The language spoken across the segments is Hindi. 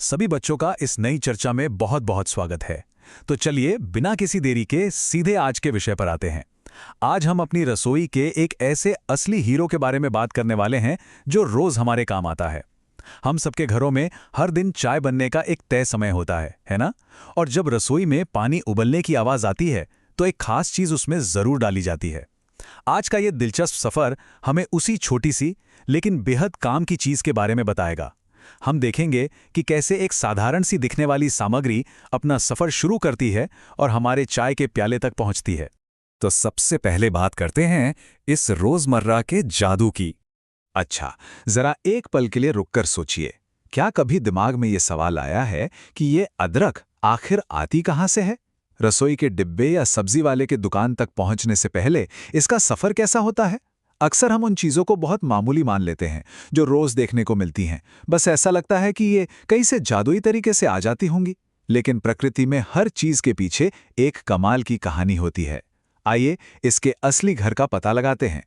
सभी बच्चों का इस नई चर्चा में बहुत बहुत स्वागत है। तो चलिए बिना किसी देरी के सीधे आज के विषय पर आते हैं। आज हम अपनी रसोई के एक ऐसे असली हीरो के बारे में बात करने वाले हैं जो रोज हमारे काम आता है। हम सबके घरों में हर दिन चाय बनने का एक तय समय होता है ना? और जब रसोई में पानी उबलने की आवाज आती है तो एक खास चीज उसमें जरूर डाली जाती है। आज का ये दिलचस्प सफर हमें उसी छोटी सी लेकिन बेहद काम की चीज के बारे में बताएगा। हम देखेंगे कि कैसे एक साधारण सी दिखने वाली सामग्री अपना सफर शुरू करती है और हमारे चाय के प्याले तक पहुंचती है। तो सबसे पहले बात करते हैं इस रोजमर्रा के जादू की। अच्छा, जरा एक पल के लिए रुककर सोचिए, क्या कभी दिमाग में ये सवाल आया है कि ये अदरक आखिर आती कहाँ से है? रसोई के डिब्बे या सब्जी वाले के दुकान तक पहुंचने से पहले इसका सफर कैसा होता है? अक्सर हम उन चीज़ों को बहुत मामूली मान लेते हैं जो रोज़ देखने को मिलती हैं। बस ऐसा लगता है कि ये कहीं से जादुई तरीके से आ जाती होंगी। लेकिन प्रकृति में हर चीज़ के पीछे एक कमाल की कहानी होती है। आइए इसके असली घर का पता लगाते हैं।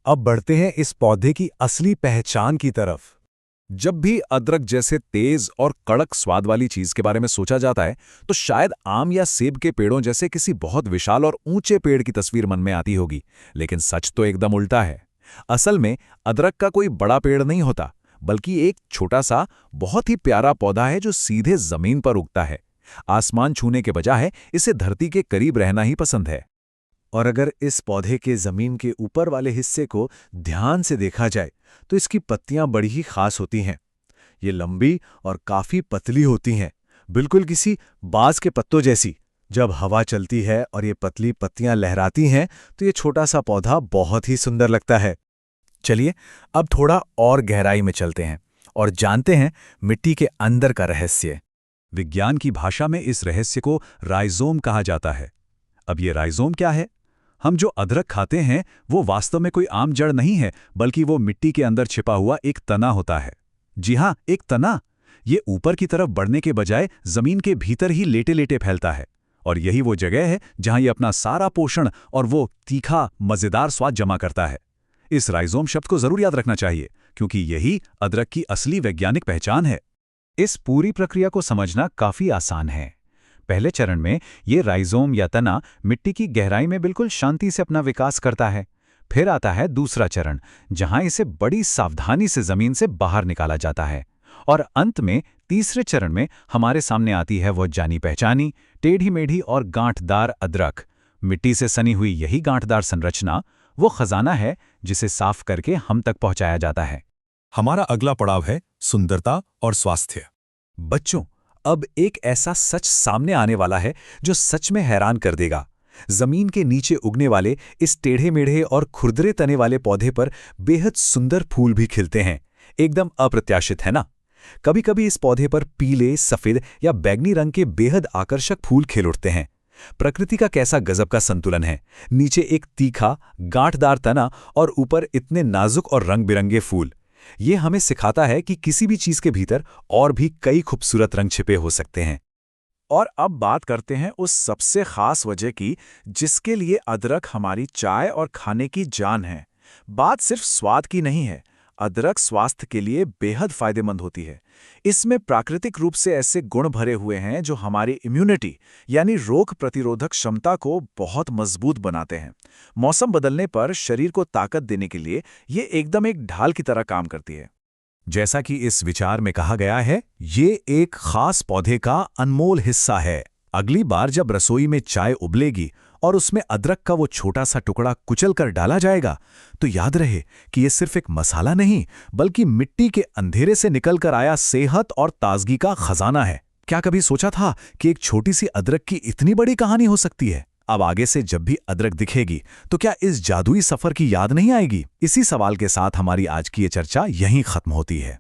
अब बढ़ते हैं इस पौधे की असली पहचान की तरफ। जब भी अदरक जैसे तेज और कड़क स्वाद वाली चीज के बारे में सोचा जाता है तो शायद आम या सेब के पेड़ों जैसे किसी बहुत विशाल और ऊंचे पेड़ की तस्वीर मन में आती होगी। लेकिन सच तो एकदम उल्टा है। असल में अदरक का कोई बड़ा पेड़ नहीं होता, बल्कि एक छोटा सा बहुत ही प्यारा पौधा है जो सीधे जमीन पर उगता है। आसमान छूने के बजाय इसे धरती के करीब रहना ही पसंद है। और अगर इस पौधे के जमीन के ऊपर वाले हिस्से को ध्यान से देखा जाए तो इसकी पत्तियां बड़ी ही खास होती हैं। ये लंबी और काफी पतली होती हैं, बिल्कुल किसी बाज के पत्तों जैसी। जब हवा चलती है और ये पतली पत्तियां लहराती हैं तो ये छोटा सा पौधा बहुत ही सुंदर लगता है। चलिए अब थोड़ा और गहराई में चलते हैं और जानते हैं मिट्टी के अंदर का रहस्य। विज्ञान की भाषा में इस रहस्य को राइजोम कहा जाता है। अब ये राइजोम क्या है? हम जो अदरक खाते हैं वो वास्तव में कोई आम जड़ नहीं है, बल्कि वो मिट्टी के अंदर छिपा हुआ एक तना होता है। जी हाँ, एक तना। ये ऊपर की तरफ बढ़ने के बजाय जमीन के भीतर ही लेटे लेटे फैलता है। और यही वो जगह है जहां ये अपना सारा पोषण और वो तीखा मजेदार स्वाद जमा करता है। इस राइजोम शब्द को जरूर याद रखना चाहिए, क्योंकि यही अदरक की असली वैज्ञानिक पहचान है। इस पूरी प्रक्रिया को समझना काफी आसान है। पहले चरण में ये राइजोम या तना मिट्टी की गहराई में बिल्कुल शांति से अपना विकास करता है। फिर आता है दूसरा चरण, जहां इसे बड़ी सावधानी से जमीन से बाहर निकाला जाता है। और अंत में तीसरे चरण में हमारे सामने आती है वो जानी पहचानी टेढ़ी मेढ़ी और गांठदार अदरक। मिट्टी से सनी हुई यही गांठदार संरचना वो खजाना है जिसे साफ करके हम तक पहुंचाया जाता है। हमारा अगला पड़ाव है सुंदरता और स्वास्थ्य। बच्चों, अब एक ऐसा सच सामने आने वाला है जो सच में हैरान कर देगा। जमीन के नीचे उगने वाले इस टेढ़े मेढ़े और खुरदरे तने वाले पौधे पर बेहद सुंदर फूल भी खिलते हैं। एकदम अप्रत्याशित है ना? कभी कभी इस पौधे पर पीले, सफेद या बैंगनी रंग के बेहद आकर्षक फूल खिल उठते हैं। प्रकृति का कैसा गजब का संतुलन है। नीचे एक तीखा, गांठदार तना और ऊपर इतने नाजुक और रंग बिरंगे फूल। ये हमें सिखाता है कि किसी भी चीज के भीतर और भी कई खूबसूरत रंग छिपे हो सकते हैं। और अब बात करते हैं उस सबसे खास वजह की जिसके लिए अदरक हमारी चाय और खाने की जान है। बात सिर्फ स्वाद की नहीं है। अदरक स्वास्थ्य के लिए बेहद फायदेमंद होती है। इसमें प्राकृतिक रूप से ऐसे गुण भरे हुए हैं जो हमारी इम्यूनिटी यानी रोग प्रतिरोधक क्षमता को बहुत मजबूत बनाते हैं। मौसम बदलने पर शरीर को ताकत देने के लिए ये एकदम एक ढाल की तरह काम करती है। जैसा कि इस विचार में कहा गया है, ये एक खास पौधे का अनमोल हिस्सा है। अगली बार जब रसोई में चाय उबलेगी और उसमें अदरक का वो छोटा सा टुकड़ा कुचल कर डाला जाएगा तो याद रहे कि ये सिर्फ एक मसाला नहीं, बल्कि मिट्टी के अंधेरे से निकलकर आया सेहत और ताजगी का खजाना है। क्या कभी सोचा था कि एक छोटी सी अदरक की इतनी बड़ी कहानी हो सकती है? अब आगे से जब भी अदरक दिखेगी तो क्या इस जादुई सफर की याद नहीं आएगी? इसी सवाल के साथ हमारी आज की ये चर्चा यहीं खत्म होती है।